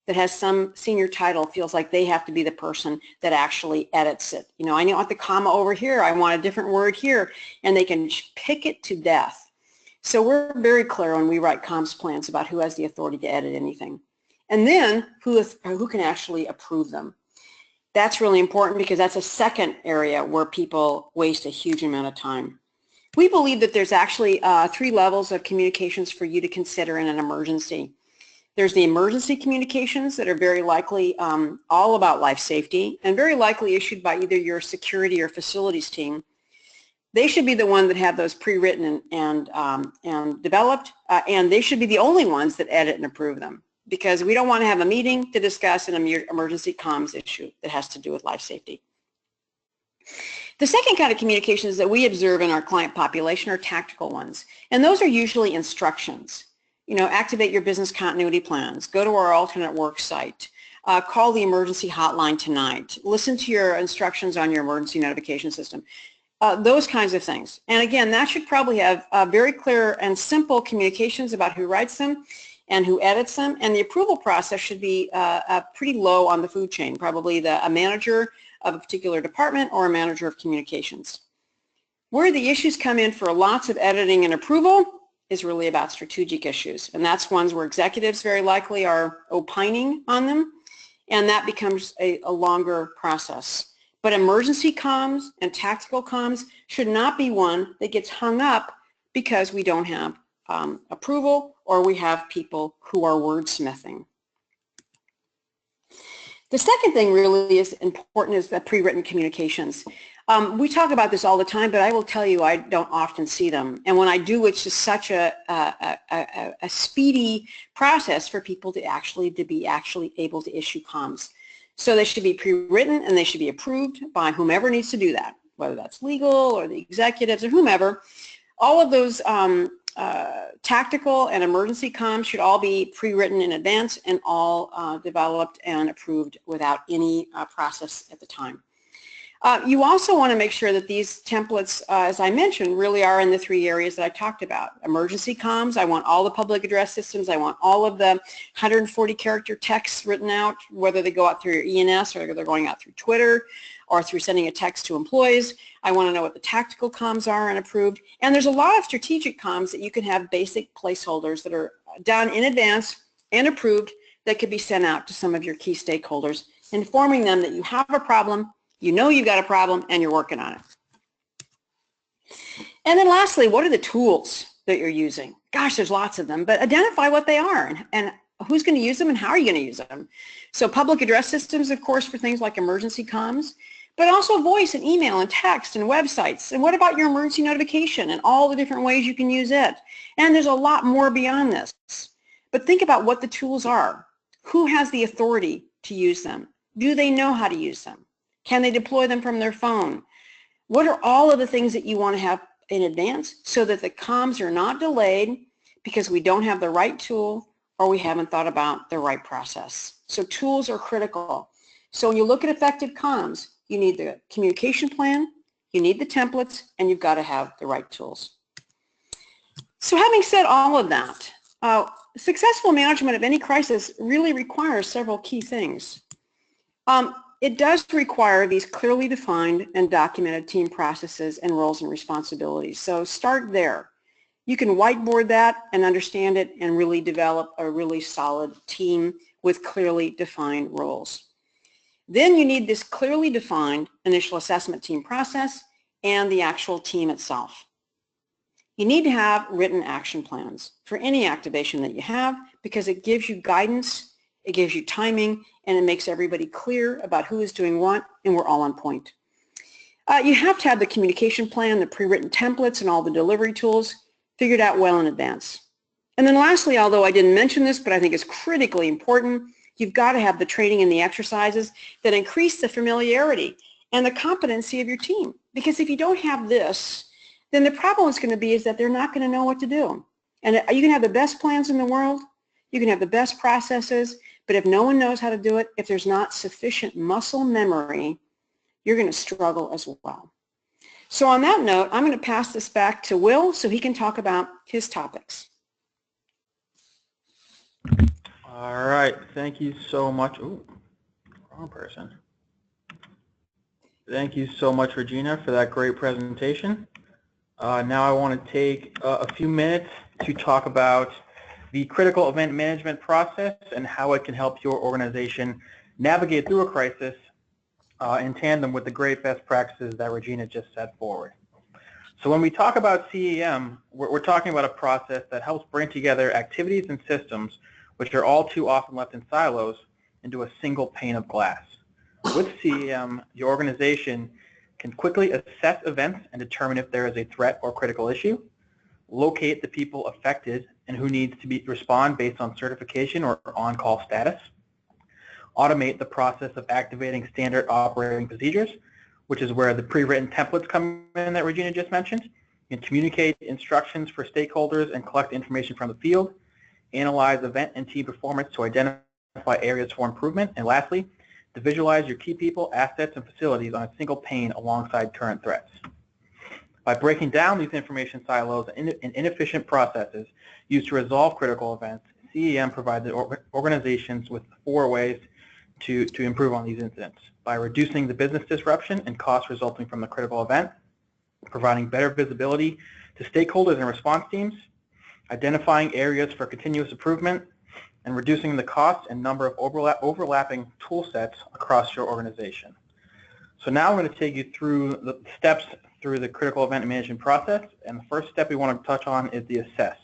that has some senior title feels like they have to be the person that actually edits it. You know, I want the comma over here, I want a different word here, and they can pick it to death. So we're very clear when we write comms plans about who has the authority to edit anything. And then who can actually approve them. That's really important because that's a second area where people waste a huge amount of time. We believe that there's actually 3 levels of communications for you to consider in an emergency. There's the emergency communications that are very likely all about life safety and very likely issued by either your security or facilities team. They should be the one that have those pre-written and developed, and they should be the only ones that edit and approve them, because we don't want to have a meeting to discuss an emergency comms issue that has to do with life safety. The second kind of communications that we observe in our client population are tactical ones, and those are usually instructions. You know, activate your business continuity plans, go to our alternate work site, call the emergency hotline tonight, listen to your instructions on your emergency notification system, those kinds of things. And again, that should probably have very clear and simple communications about who writes them and who edits them, and the approval process should be pretty low on the food chain, probably a manager of a particular department or a manager of communications. Where the issues come in for lots of editing and approval is really about strategic issues, and that's ones where executives very likely are opining on them, and that becomes a longer process. But emergency comms and tactical comms should not be one that gets hung up because we don't have approval or we have people who are wordsmithing. The second thing really is important is the pre-written communications. We talk about this all the time, but I will tell you I don't often see them. And when I do, it's just such a speedy process for people to be able to issue comms. So they should be pre-written and they should be approved by whomever needs to do that, whether that's legal or the executives or whomever. All of those tactical and emergency comms should all be pre-written in advance and all developed and approved without any process at the time. You also want to make sure that these templates, as I mentioned, really are in the three areas that I talked about. Emergency comms, I want all the public address systems, I want all of the 140-character texts written out, whether they go out through your ENS or they're going out through Twitter or through sending a text to employees. I want to know what the tactical comms are and approved. And there's a lot of strategic comms that you can have basic placeholders that are done in advance and approved that could be sent out to some of your key stakeholders, informing them that you have a problem, you know you've got a problem, and you're working on it. And then lastly, what are the tools that you're using? Gosh, there's lots of them, but identify what they are and who's going to use them and how are you going to use them. So public address systems, of course, for things like emergency comms, but also voice and email and text and websites. And what about your emergency notification and all the different ways you can use it? And there's a lot more beyond this. But think about what the tools are. Who has the authority to use them? Do they know how to use them? Can they deploy them from their phone? What are all of the things that you want to have in advance so that the comms are not delayed because we don't have the right tool or we haven't thought about the right process? So tools are critical. So when you look at effective comms, you need the communication plan, you need the templates, and you've got to have the right tools. So having said all of that, successful management of any crisis really requires several key things. It does require these clearly defined and documented team processes and roles and responsibilities. So start there. You can whiteboard that and understand it and really develop a really solid team with clearly defined roles. Then you need this clearly defined initial assessment team process and the actual team itself. You need to have written action plans for any activation that you have because it gives you guidance, it gives you timing, and it makes everybody clear about who is doing what, and we're all on point. You have to have the communication plan, the pre-written templates, and all the delivery tools figured out well in advance. And then lastly, although I didn't mention this, but I think it's critically important, you've got to have the training and the exercises that increase the familiarity and the competency of your team. Because if you don't have this, then the problem is going to be is that they're not going to know what to do. And you can have the best plans in the world, you can have the best processes, but if no one knows how to do it, if there's not sufficient muscle memory, you're going to struggle as well. So on that note, I'm going to pass this back to Will so he can talk about his topics. All right. Thank you so much. Ooh, wrong person. Thank you so much, Regina, for that great presentation. Now I want to take a few minutes to talk about the critical event management process and how it can help your organization navigate through a crisis in tandem with the great best practices that Regina just set forward. So when we talk about CEM, we're talking about a process that helps bring together activities and systems which are all too often left in silos, into a single pane of glass. With CEM, your organization can quickly assess events and determine if there is a threat or critical issue, locate the people affected and who needs to respond based on certification or on-call status, automate the process of activating standard operating procedures, which is where the pre-written templates come in that Regina just mentioned, and communicate instructions for stakeholders and collect information from the field, analyze event and team performance to identify areas for improvement, and lastly, to visualize your key people, assets, and facilities on a single pane alongside current threats. By breaking down these information silos and inefficient processes used to resolve critical events, CEM provides organizations with 4 ways to improve on these incidents: by reducing the business disruption and costs resulting from the critical event, providing better visibility to stakeholders and response teams, identifying areas for continuous improvement, and reducing the cost and number of overlapping tool sets across your organization. So now I'm going to take you through the steps through the critical event management process, and the first step we want to touch on is the assess.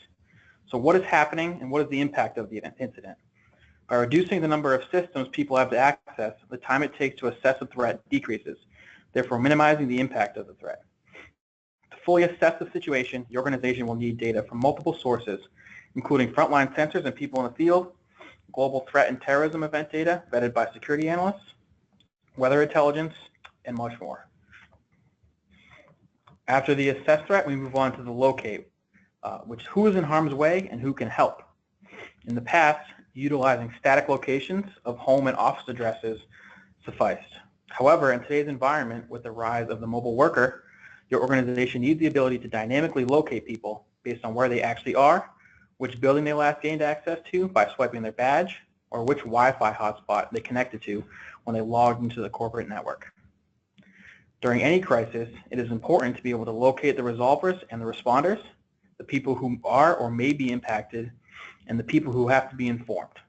So what is happening and what is the impact of the incident? By reducing the number of systems people have to access, the time it takes to assess a threat decreases, therefore minimizing the impact of the threat. To fully assess the situation, the organization will need data from multiple sources, including frontline sensors and people in the field, global threat and terrorism event data vetted by security analysts, weather intelligence, and much more. After the assess threat, we move on to the locate, which who is in harm's way and who can help. In the past, utilizing static locations of home and office addresses sufficed. However, in today's environment, with the rise of the mobile worker, your organization needs the ability to dynamically locate people based on where they actually are, which building they last gained access to by swiping their badge, or which Wi-Fi hotspot they connected to when they logged into the corporate network. During any crisis, it is important to be able to locate the resolvers and the responders, the people who are or may be impacted, and the people who have to be informed.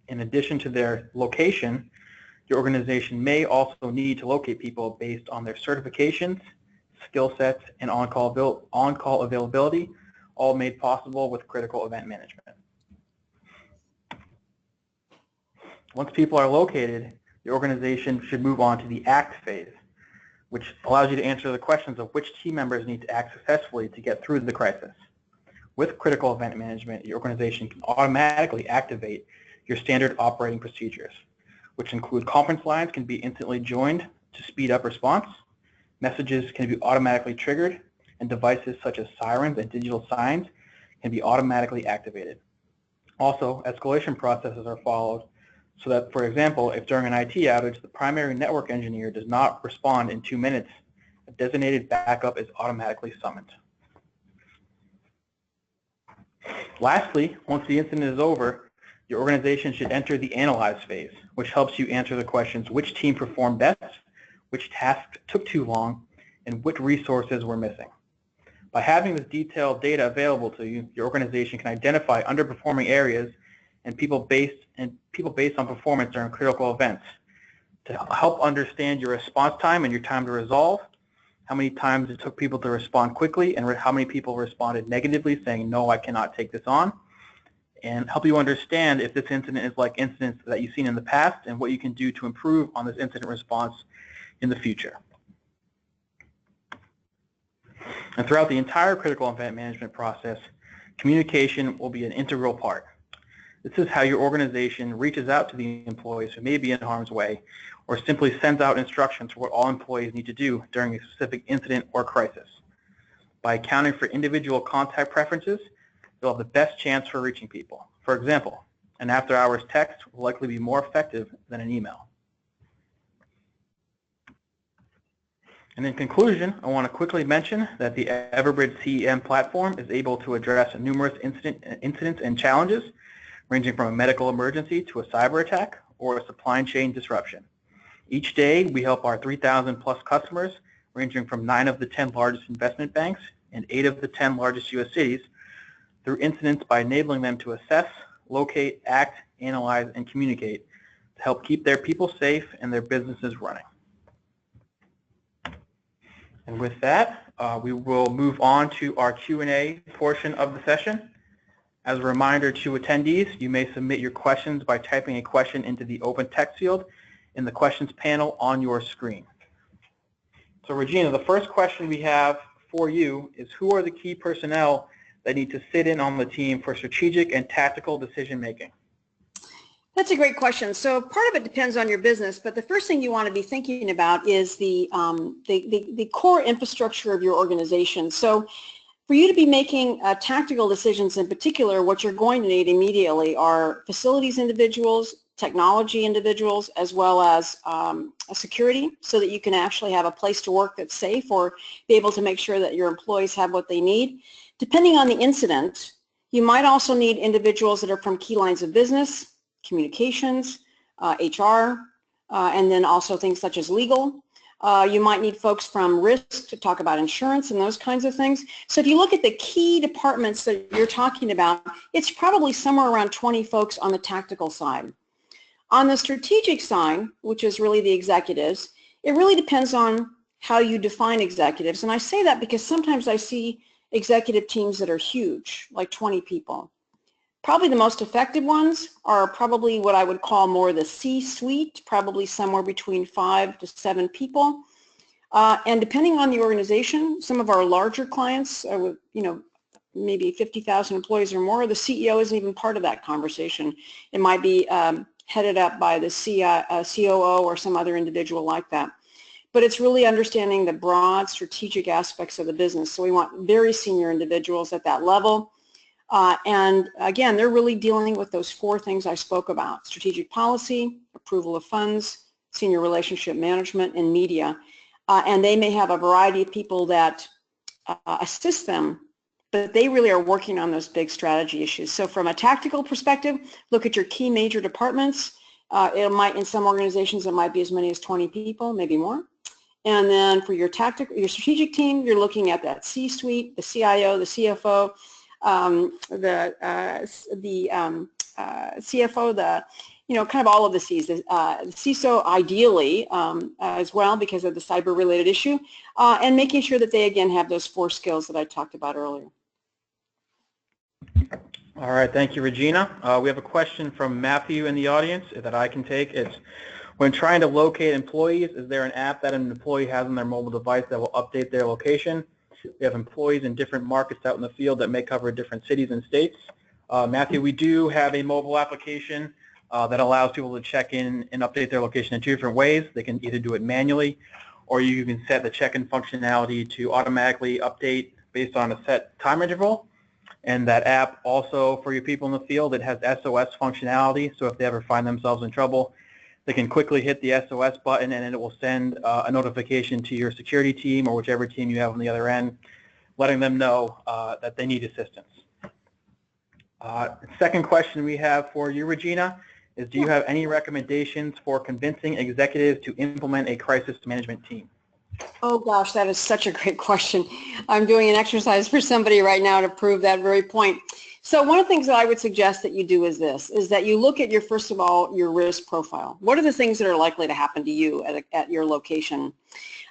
In addition to their location, your organization may also need to locate people based on their certifications, skill sets, and on-call availability, all made possible with critical event management. Once people are located, the organization should move on to the act phase, which allows you to answer the questions of which team members need to act successfully to get through the crisis. With critical event management, your organization can automatically activate your standard operating procedures, which include conference lines can be instantly joined to speed up response, messages can be automatically triggered, and devices such as sirens and digital signs can be automatically activated. Also, escalation processes are followed so that, for example, if during an IT outage the primary network engineer does not respond in 2 minutes, a designated backup is automatically summoned. Lastly, once the incident is over, your organization should enter the analyze phase, which helps you answer the questions: which team performed best, which tasks took too long, and which resources were missing. By having this detailed data available to you, your organization can identify underperforming areas and people based on performance during critical events to help understand your response time and your time to resolve, how many times it took people to respond quickly, and how many people responded negatively, saying, no, I cannot take this on, and help you understand if this incident is like incidents that you've seen in the past and what you can do to improve on this incident response in the future. And throughout the entire critical event management process, communication will be an integral part. This is how your organization reaches out to the employees who may be in harm's way, or simply sends out instructions for what all employees need to do during a specific incident or crisis. By accounting for individual contact preferences, you'll have the best chance for reaching people. For example, an after-hours text will likely be more effective than an email. And in conclusion, I want to quickly mention that the Everbridge CEM platform is able to address numerous incidents and challenges, ranging from a medical emergency to a cyber attack or a supply chain disruption. Each day, we help our 3,000 plus customers, ranging from 9 of the 10 largest investment banks and 8 of the 10 largest U.S. cities, through incidents by enabling them to assess, locate, act, analyze, and communicate to help keep their people safe and their businesses running. And with that, we will move on to our Q&A portion of the session. As a reminder to attendees, you may submit your questions by typing a question into the open text field in the questions panel on your screen. So Regina, the first question we have for you is, who are the key personnel that need to sit in on the team for strategic and tactical decision making? That's a great question. So part of it depends on your business, but the first thing you want to be thinking about is the core infrastructure of your organization. So for you to be making tactical decisions in particular, what you're going to need immediately are facilities individuals, technology individuals, as well as a security, so that you can actually have a place to work that's safe, or be able to make sure that your employees have what they need. Depending on the incident, you might also need individuals that are from key lines of business, communications, HR, and then also things such as legal. You might need folks from risk to talk about insurance and those kinds of things. So if you look at the key departments that you're talking about, it's probably somewhere around 20 folks on the tactical side. On the strategic side, which is really the executives, it really depends on how you define executives. And I say that because sometimes I see executive teams that are huge, like 20 people. Probably the most effective ones are probably what I would call more the C-suite, probably somewhere between 5 to 7 people. And depending on the organization, some of our larger clients, with maybe 50,000 employees or more, the CEO isn't even part of that conversation. It might be headed up by the COO or some other individual like that. But it's really understanding the broad strategic aspects of the business. So we want very senior individuals at that level. And again, they're really dealing with those 4 things I spoke about: strategic policy, approval of funds, senior relationship management, and media. And they may have a variety of people that assist them, but they really are working on those big strategy issues. So from a tactical perspective, look at your key major departments. In some organizations, it might be as many as 20 people, maybe more. And then for your strategic team, you're looking at that C-suite, the CIO, the CFO, the CFO, kind of all of the C's, the CISO ideally as well, because of the cyber-related issue, and making sure that they, again, have those 4 skills that I talked about earlier. All right, thank you, Regina. We have a question from Matthew in the audience that I can take. It's, when trying to locate employees, is there an app that an employee has on their mobile device that will update their location? We have employees in different markets out in the field that may cover different cities and states. Matthew, we do have a mobile application that allows people to check in and update their location in 2 different ways. They can either do it manually, or you can set the check-in functionality to automatically update based on a set time interval. And that app also, for your people in the field, it has SOS functionality, so if they ever find themselves in trouble, they can quickly hit the SOS button and it will send a notification to your security team or whichever team you have on the other end, letting them know that they need assistance. Second question we have for you, Regina, is, do you have any recommendations for convincing executives to implement a crisis management team? Oh gosh, that is such a great question. I'm doing an exercise for somebody right now to prove that very point. So one of the things that I would suggest that you do is this, is that you look at first of all, your risk profile. What are the things that are likely to happen to you at your location?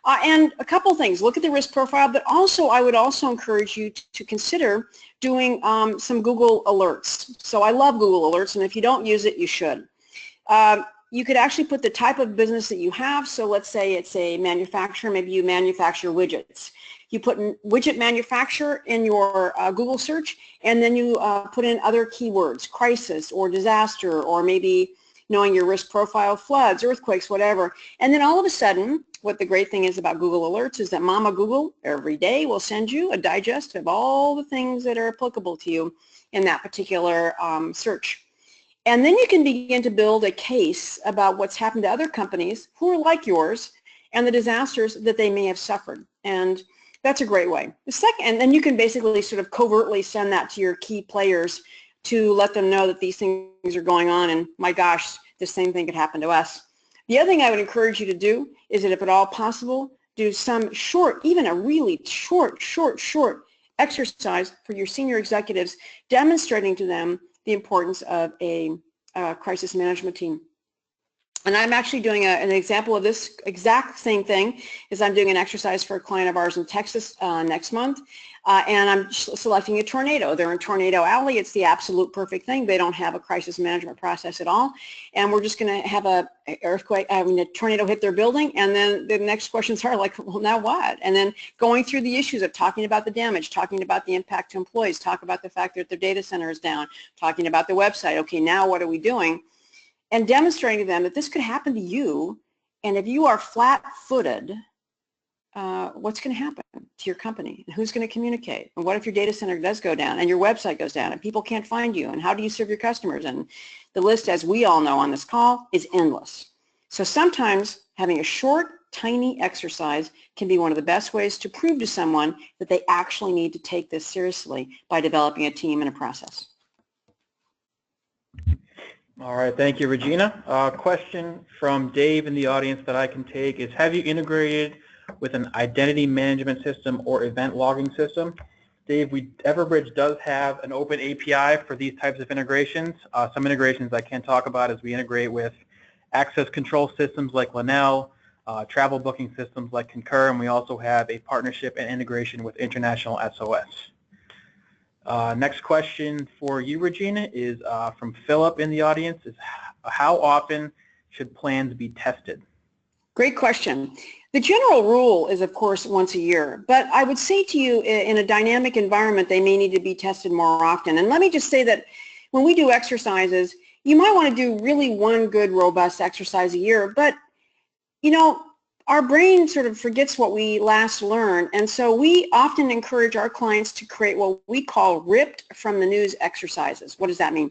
And a couple things, look at the risk profile, but also I would also encourage you to consider doing some Google alerts. So I love Google alerts, and if you don't use it, you should. You could actually put the type of business that you have. So let's say it's a manufacturer, maybe you manufacture widgets. You put widget manufacturer in your Google search, and then you put in other keywords, crisis or disaster, or maybe knowing your risk profile, floods, earthquakes, whatever. And then all of a sudden, what the great thing is about Google Alerts is that Mama Google every day will send you a digest of all the things that are applicable to you in that particular search. And then you can begin to build a case about what's happened to other companies who are like yours and the disasters that they may have suffered. And that's a great way. The second, and then you can basically sort of covertly send that to your key players to let them know that these things are going on, and my gosh, the same thing could happen to us. The other thing I would encourage you to do is that if at all possible, do some short, even a really short exercise for your senior executives, demonstrating to them the importance of a crisis management team. And I'm actually doing an example of this exact same thing. Is I'm doing an exercise for a client of ours in Texas next month, and I'm selecting a tornado. They're in Tornado Alley. It's the absolute perfect thing. They don't have a crisis management process at all, and we're just going to have a tornado hit their building, and then the next questions are like, well, now what? And then going through the issues of talking about the damage, talking about the impact to employees, talk about the fact that their data center is down, talking about the website. Okay, now what are we doing? And demonstrating to them that this could happen to you, and if you are flat-footed, what's going to happen to your company, and who's going to communicate, and what if your data center does go down, and your website goes down, and people can't find you, and how do you serve your customers? And the list, as we all know on this call, is endless. So sometimes having a short, tiny exercise can be one of the best ways to prove to someone that they actually need to take this seriously by developing a team and a process. All right, thank you, Regina. Question from Dave in the audience that I can take is, have you integrated with an identity management system or event logging system? Dave, Everbridge does have an open API for these types of integrations. Some integrations I can't talk about is we integrate with access control systems like Linnell, travel booking systems like Concur, and we also have a partnership and integration with International SOS. Next question for you, Regina, is from Philip in the audience. Is how often should plans be tested? Great question. The general rule is, of course, once a year, but I would say to you, in a dynamic environment, they may need to be tested more often. And let me just say that when we do exercises, you might want to do really one good, robust exercise a year, but, you know, our brain sort of forgets what we last learned, and so we often encourage our clients to create what we call ripped from the news exercises. What does that mean?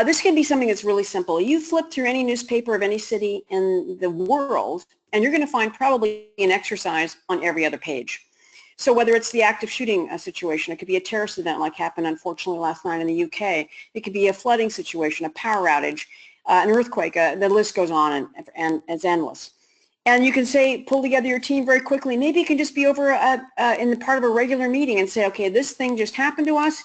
This can be something that's really simple. You flip through any newspaper of any city in the world, and you're going to find probably an exercise on every other page. So whether it's the active shooting situation, it could be a terrorist event like happened unfortunately last night in the UK. It could be a flooding situation, a power outage, an earthquake. The list goes on, and it's endless. And you can say, pull together your team very quickly. Maybe it can just be over in the part of a regular meeting and say, okay, this thing just happened to us.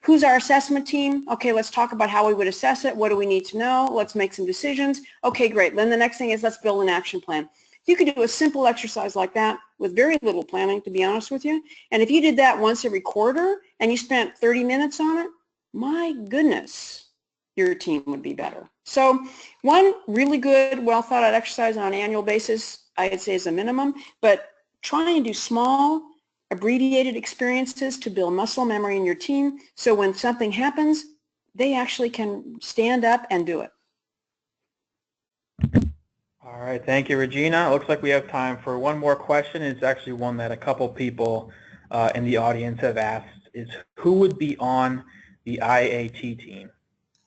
Who's our assessment team? Okay, let's talk about how we would assess it. What do we need to know? Let's make some decisions. Okay, great. Then the next thing is let's build an action plan. You could do a simple exercise like that with very little planning, to be honest with you. And if you did that once every quarter and you spent 30 minutes on it, my goodness, your team would be better. So one really good, well thought out exercise on an annual basis, I'd say is a minimum, but try and do small, abbreviated experiences to build muscle memory in your team, so when something happens, they actually can stand up and do it. All right, thank you, Regina. It looks like we have time for one more question. It's actually one that a couple people in the audience have asked, is who would be on the IAT team?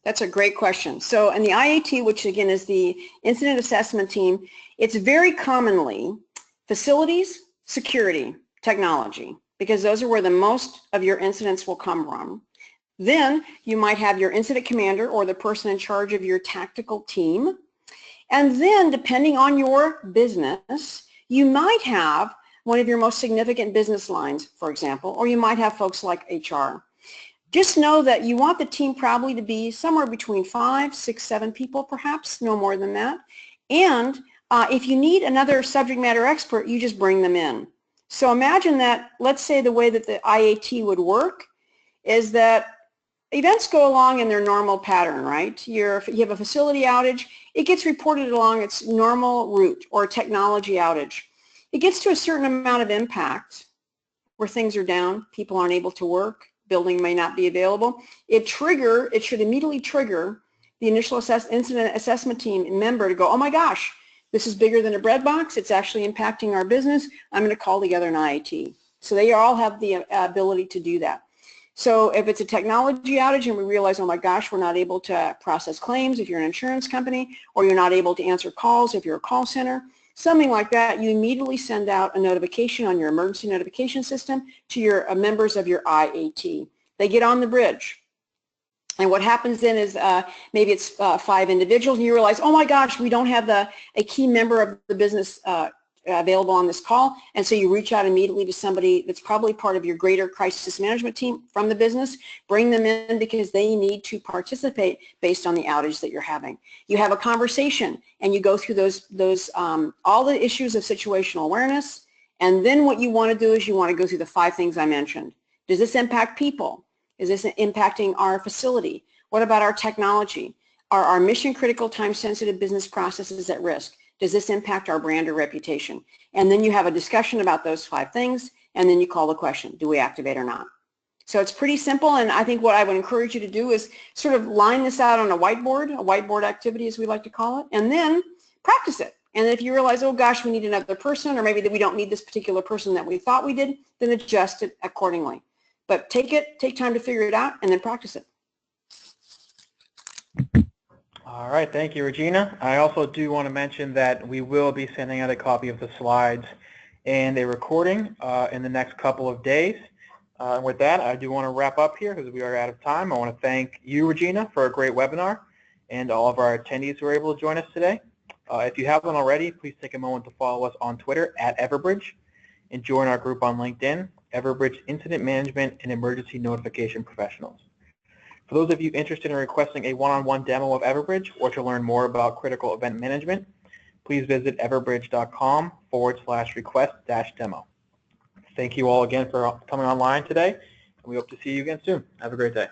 That's a great question. So in the IAT, which again is the Incident Assessment Team, it's very commonly facilities, security, technology, because those are where the most of your incidents will come from. Then you might have your incident commander or the person in charge of your tactical team. And then depending on your business, you might have one of your most significant business lines, for example, or you might have folks like HR. Just know that you want the team probably to be somewhere between 5, 6, 7 people, perhaps, no more than that. And if you need another subject matter expert, you just bring them in. So imagine that, let's say the way that the IAT would work is that events go along in their normal pattern, right? You have a facility outage, it gets reported along its normal route, or a technology outage. It gets to a certain amount of impact where things are down, people aren't able to work, building may not be available. It should immediately trigger the initial incident assessment team member to go, oh my gosh, this is bigger than a bread box, it's actually impacting our business, I'm going to call together an IAT. So they all have the ability to do that. So if it's a technology outage and we realize, oh my gosh, we're not able to process claims if you're an insurance company, or you're not able to answer calls if you're a call center, something like that, you immediately send out a notification on your emergency notification system to your members of your IAT. They get on the bridge. And what happens then is maybe it's 5 individuals, and you realize, oh my gosh, we don't have a key member of the business available on this call, and so you reach out immediately to somebody that's probably part of your greater crisis management team from the business. Bring them in because they need to participate based on the outage that you're having. You have a conversation and you go through those all the issues of situational awareness, and then what you want to do is you want to go through the 5 things I mentioned. Does this impact people? Is this impacting our facility? What about our technology? Are our mission critical time sensitive business processes at risk? Does this impact our brand or reputation? And then you have a discussion about those 5 things, and then you call the question, do we activate or not? So it's pretty simple, and I think what I would encourage you to do is sort of line this out on a whiteboard activity as we like to call it, and then practice it. And if you realize, oh gosh, we need another person, or maybe that we don't need this particular person that we thought we did, then adjust it accordingly. But take time to figure it out, and then practice it. All right, thank you, Regina. I also do want to mention that we will be sending out a copy of the slides and a recording in the next couple of days. And with that, I do want to wrap up here because we are out of time. I want to thank you, Regina, for a great webinar, and all of our attendees who were able to join us today. If you haven't already, please take a moment to follow us on Twitter at Everbridge and join our group on LinkedIn, Everbridge Incident Management and Emergency Notification Professionals. For those of you interested in requesting a one-on-one demo of Everbridge or to learn more about critical event management, please visit everbridge.com/request-demo. Thank you all again for coming online today, and we hope to see you again soon. Have a great day.